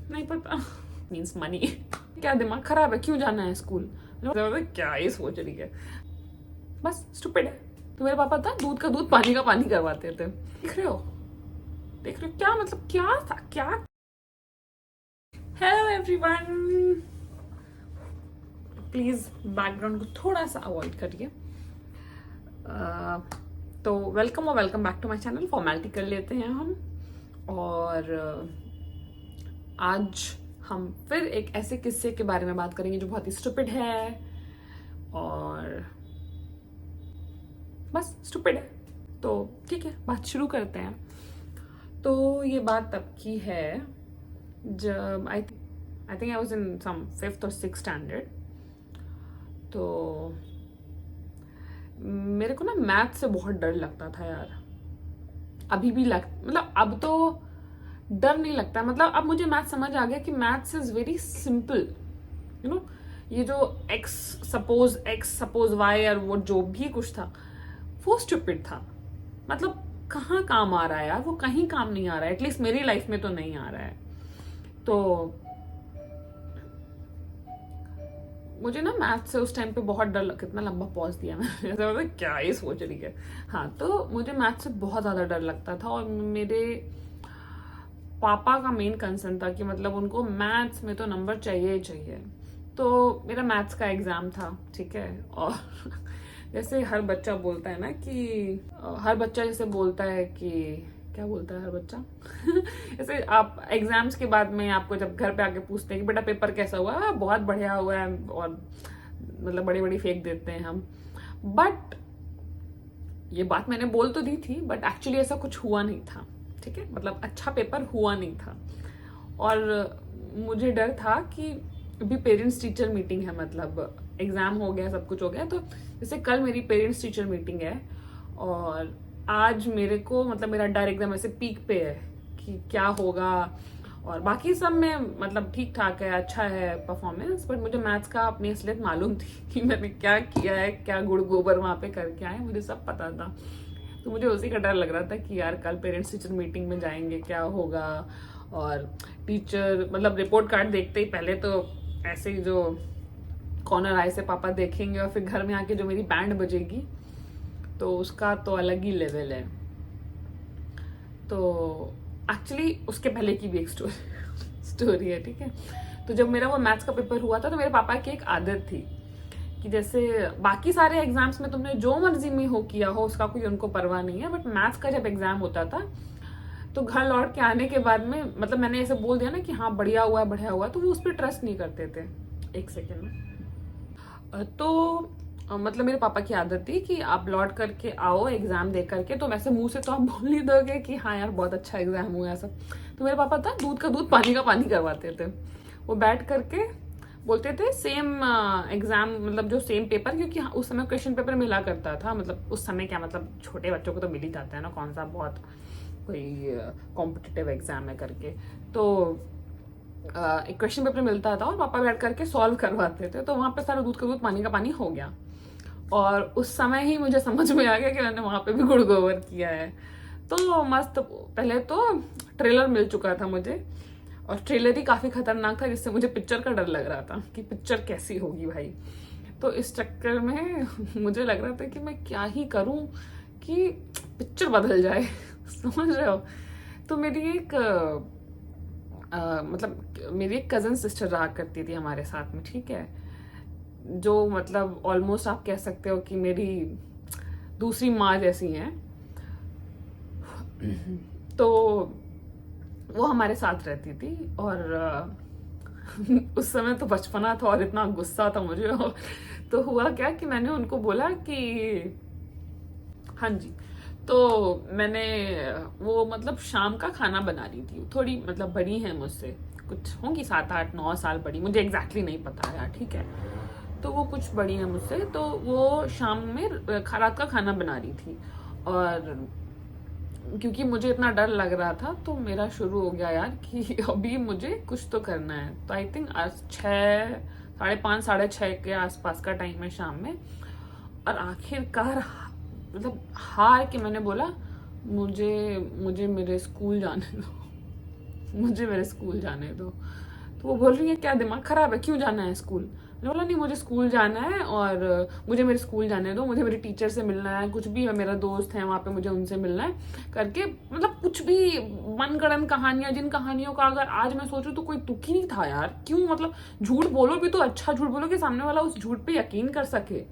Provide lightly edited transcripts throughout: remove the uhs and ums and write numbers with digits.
नहीं पता means money. क्या दिमाग खराब है, क्यों जाना है स्कूल? क्या ये सोच रही है, बस स्टूपिड है। तो मेरे पापा था दूध का दूध पानी का पानी करवाते थे। देख रहे हो, देख रहे हो क्या मतलब, क्या था क्या। हेलो एवरीवन, प्लीज बैकग्राउंड को थोड़ा सा अवॉइड करिए। तो वेलकम और welcome back to my channel. Formality कर लेते हैं हम। और आज हम फिर एक ऐसे किस्से के बारे में बात करेंगे जो बहुत ही स्टूपिड है, और बस स्टूपिड है। तो ठीक है, बात शुरू करते हैं। तो ये बात तब की है जब I think I was in some 5th और 6th स्टैंडर्ड। तो मेरे को ना मैथ से बहुत डर लगता था यार। अभी भी मतलब अब तो डर नहीं लगता, मतलब अब मुझे मैथ समझ आ गया कि maths is very simple, you know. ये जो एक्स सपोज वाई और वो जो भी कुछ था वो स्टूपिड था। मतलब कहाँ काम आ रहा है यार, वो कहीं काम नहीं आ रहा है, एटलीस्ट मेरी लाइफ में तो नहीं आ रहा है। तो मुझे ना मैथ से उस टाइम पे बहुत डर कितना लंबा पॉज दिया मैंने मतलब क्या ये सोच रही है। हाँ, तो मुझे मैथ से बहुत ज़्यादा डर लगता था, और मेरे पापा का मेन कंसर्न था कि मतलब उनको मैथ्स में तो नंबर चाहिए ही चाहिए। तो मेरा मैथ्स का एग्ज़ाम था, ठीक है। और जैसे हर बच्चा बोलता है ना कि हर बच्चा जैसे बोलता है कि क्या बोलता है हर बच्चा जैसे आप एग्जाम्स के बाद में आपको जब घर पे आके पूछते हैं कि बेटा पेपर कैसा हुआ, बहुत बढ़िया हुआ है, और मतलब बड़ी बड़ी फेंक देते हैं हम। बट ये बात मैंने बोल तो दी थी, बट एक्चुअली ऐसा कुछ हुआ नहीं था, ठीक है। मतलब अच्छा पेपर हुआ नहीं था, और मुझे डर था कि अभी पेरेंट्स टीचर मीटिंग है, मतलब एग्जाम हो गया, सब कुछ हो गया। तो जैसे कल मेरी पेरेंट्स टीचर मीटिंग है, और आज मेरे को मतलब मेरा डर एकदम ऐसे पीक पे है कि क्या होगा। और बाकी सब में मतलब ठीक ठाक है, अच्छा है परफॉर्मेंस, बट मुझे मैथ्स का अपनी असलियत मालूम थी कि मैंने क्या किया है, क्या गुड़ गोबर वहां पे करके आए, मुझे सब पता था। तो मुझे उसी का डर लग रहा था कि यार कल पेरेंट्स टीचर मीटिंग में जाएंगे, क्या होगा। और टीचर मतलब रिपोर्ट कार्ड देखते ही पहले तो ऐसे ही जो कॉर्नर आई से पापा देखेंगे, और फिर घर में आके जो मेरी बैंड बजेगी तो उसका तो अलग ही लेवल है। तो एक्चुअली उसके पहले की भी एक स्टोरी है, ठीक है। तो जब मेरा वो मैथ्स का पेपर हुआ था, तो मेरे पापा की एक आदत थी कि जैसे बाकी सारे एग्जाम्स में तुमने जो मर्जी में हो किया हो उसका कोई उनको परवाह नहीं है, बट मैथ्स का जब एग्जाम होता था तो घर लौट के आने के बाद में मतलब मैंने ऐसे बोल दिया ना कि हाँ बढ़िया हुआ है बढ़िया हुआ, तो वो उस पर ट्रस्ट नहीं करते थे। एक सेकेंड में। तो मतलब मेरे पापा की आदत थी कि आप लौट करके आओ एग्जाम दे करके, तो वैसे मुंह से तो आप बोल नहीं दोगे कि हाँ यार बहुत अच्छा एग्जाम हुआ है सब। तो मेरे पापा था दूध का दूध पानी का पानी करवाते थे। वो बैठ करके बोलते थे सेम एग्जाम, मतलब जो सेम पेपर, क्योंकि उस समय क्वेश्चन पेपर मिला करता था, मतलब उस समय क्या मतलब छोटे बच्चों को तो मिल ही जाता है ना, कौन सा बहुत कोई कॉम्पिटिटिव एग्जाम है करके। तो एक क्वेश्चन पेपर मिलता था और पापा बैठ करके सॉल्व करवाते थे, तो वहां पे सारा दूध का दूध पानी का पानी हो गया। और उस समय ही मुझे समझ में आ गया कि मैंने वहां पे भी गुड़ गोबर किया है। तो मस्त, पहले तो ट्रेलर मिल चुका था मुझे, और ट्रेलर ही काफी खतरनाक था, जिससे मुझे पिक्चर का डर लग रहा था कि पिक्चर कैसी होगी भाई। तो इस चक्कर में मुझे लग रहा था कि मैं क्या ही करूं कि पिक्चर बदल जाए समझ रहे हो। तो मेरी एक मतलब मेरी एक कजन सिस्टर रहा करती थी हमारे साथ में, ठीक है, जो मतलब ऑलमोस्ट आप कह सकते हो कि मेरी दूसरी माँ जैसी हैं। तो वो हमारे साथ रहती थी, और उस समय तो बचपना था और इतना गुस्सा था मुझे। तो हुआ क्या कि मैंने उनको बोला कि हाँ जी। तो मैंने वो मतलब शाम का खाना बना रही थी, थोड़ी मतलब बड़ी है मुझसे, कुछ होंगी 7 8 9 साल बड़ी, मुझे एग्जैक्टली नहीं पता यार, ठीक है। तो वो कुछ बड़ी है मुझसे, तो वो शाम में रात का खाना बना रही थी। और क्योंकि मुझे इतना डर लग रहा था, तो मेरा शुरू हो गया यार कि अभी मुझे कुछ तो करना है। तो आई थिंक आज 6 5:30 6:30 के आसपास का टाइम है शाम में। और आखिरकार मतलब हार के मैंने बोला मुझे मुझे मेरे स्कूल जाने दो। मुझे मेरे स्कूल जाने दो। तो वो बोल रही है क्या दिमाग खराब है, क्यों जाना है स्कूल? मैंने बोला नहीं मुझे स्कूल जाना है और मुझे मेरे स्कूल जाने दो, मुझे मेरे टीचर से मिलना है, कुछ भी है, मेरा दोस्त है वहाँ पे, मुझे उनसे मिलना है करके। मतलब कुछ भी मनगढ़ंत कहानियां, जिन कहानियों का अगर आज मैं सोचूं तो कोई तुक ही नहीं था यार। क्यों मतलब झूठ बोलो भी तो अच्छा झूठ बोलो कि सामने वाला उस झूठ पे यकीन कर सके।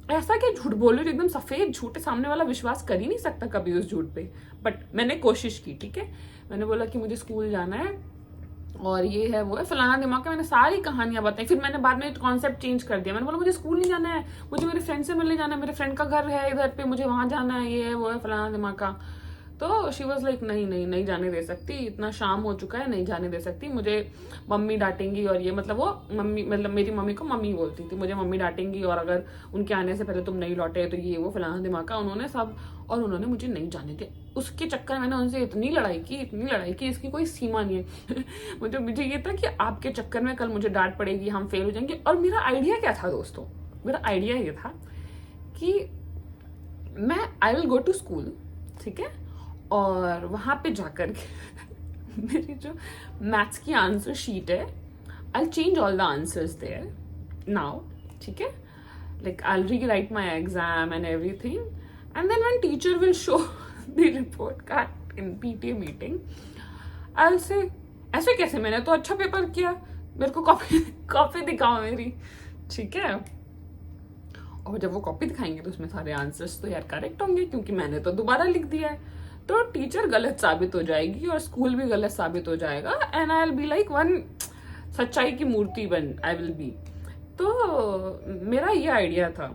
ऐसा क्या झूठ बोल रहे हो, एकदम सफेद झूठ है, सामने वाला विश्वास कर ही नहीं सकता कभी उस झूठ पे। बट मैंने कोशिश की, ठीक है। मैंने बोला कि मुझे स्कूल जाना है और ये है वो है फलाना दिमाग का, मैंने सारी कहानियां बताई। फिर मैंने बाद में कॉन्सेप्ट चेंज कर दिया, मैंने बोला मुझे स्कूल नहीं जाना है, मुझे मेरे फ्रेंड से मिलने जाना है, मेरे फ्रेंड का घर है इधर पे, मुझे वहां जाना है, ये है वो है फलाना दिमाग का। तो शी वॉज लाइक नहीं नहीं नहीं जाने दे सकती, इतना शाम हो चुका है, नहीं जाने दे सकती, मुझे मम्मी डांटेंगी। और ये मतलब वो मम्मी, मतलब मेरी मम्मी को मम्मी बोलती थी, मुझे मम्मी डांटेंगी और अगर उनके आने से पहले तुम नहीं लौटे तो ये वो फलाना दिमाग का, उन्होंने सब। और उन्होंने मुझे नहीं जाने दिया। उसके चक्कर में मैंने उनसे इतनी लड़ाई की, इतनी लड़ाई की, इसकी कोई सीमा नहीं है। मुझे ये था कि आपके चक्कर में कल मुझे डांट पड़ेगी, हम फेल हो जाएंगे। और मेरा आइडिया क्या था दोस्तों, मेरा आइडिया ये था कि मैं I will go to school, ठीक है, और वहां पे जाकर के मेरी जो मैथ्स की आंसर शीट है, I change all the answers there now, ठीक है, like I rewrite my exam and everything, and then when teacher will show the report card in PTA meeting, I will say ऐसे कैसे, मैंने तो अच्छा paper किया, मेरे को कॉपी दिखाओ मेरी, ठीक है। और जब वो कॉपी दिखाएंगे तो उसमें सारे आंसर्स तो यार करेक्ट होंगे, क्योंकि मैंने तो दोबारा लिख दिया है। तो टीचर गलत साबित हो जाएगी और स्कूल भी गलत साबित हो जाएगा, and I will be like one सच्चाई की मूर्ति बन आई विल बी। तो मेरा ये आइडिया था,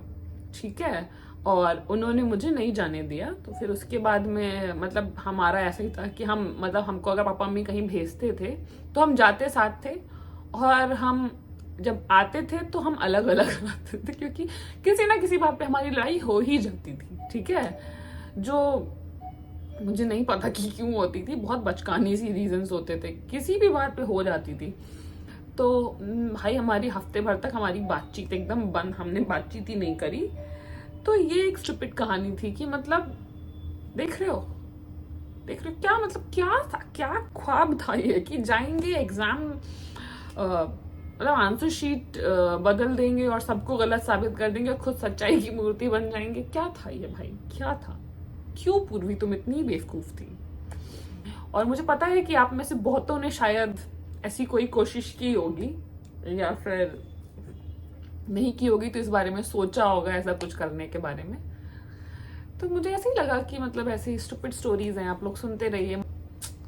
ठीक है। और उन्होंने मुझे नहीं जाने दिया। तो फिर उसके बाद में मतलब हमारा ऐसा ही था कि हम मतलब हमको अगर पापा मम्मी कहीं भेजते थे तो हम जाते साथ थे, और हम जब आते थे तो हम अलग अलग आते थे, क्योंकि किसी ना किसी बात पे हमारी लड़ाई हो ही जाती थी, ठीक है। जो मुझे नहीं पता कि क्यों होती थी, बहुत बचकानी सी रीजंस होते थे, किसी भी बात पे हो जाती थी। तो भाई हमारी हफ्ते भर तक हमारी बातचीत एकदम बंद, हमने बातचीत ही नहीं करी। तो ये एक स्टूपिड कहानी थी कि मतलब देख रहे हो क्या, मतलब क्या था, क्या ख्वाब था ये कि जाएंगे एग्जाम, मतलब आंसर शीट बदल देंगे और सबको गलत साबित कर देंगे और खुद सच्चाई की मूर्ति बन जाएंगे। क्या था ये भाई, क्या था? क्यों पूर्वी तुम इतनी बेवकूफ थी? और मुझे पता है कि आप में से बहुतों ने शायद ऐसी कोई कोशिश की होगी या फिर नहीं की होगी, तो इस बारे में सोचा होगा ऐसा कुछ करने के बारे में। तो मुझे ऐसे ही लगा कि मतलब ऐसी स्टूपिड स्टोरीज हैं, आप लोग सुनते रहिए,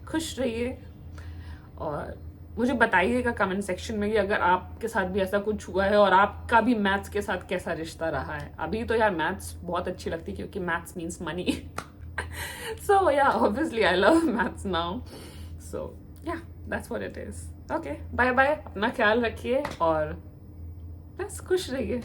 खुश रहिए, और मुझे बताइएगा कमेंट सेक्शन में कि अगर आपके साथ भी ऐसा कुछ हुआ है और आपका भी मैथ्स के साथ कैसा रिश्ता रहा है। अभी तो यार मैथ्स बहुत अच्छी लगती है क्योंकि maths means money. So yeah obviously I love maths now. So yeah that's what it is. Okay, bye bye, अपना ख्याल रखिए और बस खुश रहिए।